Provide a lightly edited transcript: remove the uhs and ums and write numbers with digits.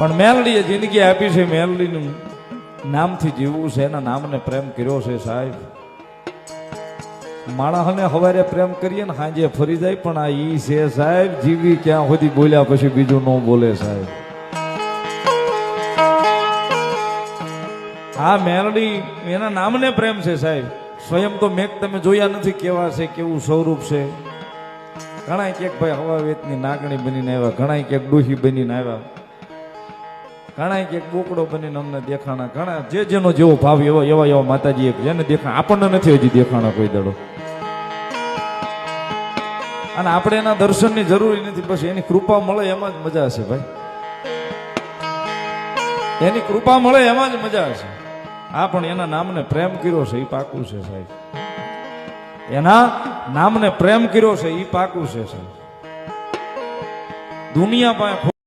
પણ મેલડીએ જિંદગી આપી છે, મેલડીનું નામથી જીવવું છે, એના નામને પ્રેમ કર્યો છે સાહેબ. માણસને હવારે પ્રેમ કરીએ ને સાંજે ફરી જાય, પણ આ ઈ છે સાહેબ, જીવી ક્યાં સુધી બોલ્યા પછી બીજું ન બોલે સાહેબ. આ મેલડી એના નામને પ્રેમ છે સાહેબ. સ્વયં તો મેઘ તમે જોયા નથી કેવા છે, કેવું સ્વરૂપ છે. ઘણા ક્યાંક ભાઈ હવા વેતની નાગણી બનીને આવ્યા, ઘણા ક્યાંક ડોહી બનીને આવ્યા, ઘણા ક્યાંક બોકડો બનીને અમને દેખાણા. ઘણા જે જેનો જેવો ભાવ એવા એવા એવા માતાજી જેને દેખા, આપણને નથી હજી દેખાણા કોઈ દડો. અને આપણે એના દર્શનની જરૂરી નથી, બસ એની કૃપા મળે એમાં જ મજા હશે ભાઈ. એની કૃપા મળે એમાં જ મજા હશે. આ પણ એના નામને પ્રેમ કર્યો છે એ પાકું છે સાહેબ. એના નામને પ્રેમ કર્યો છે એ પાકું છે સાહેબ. દુનિયા પાસે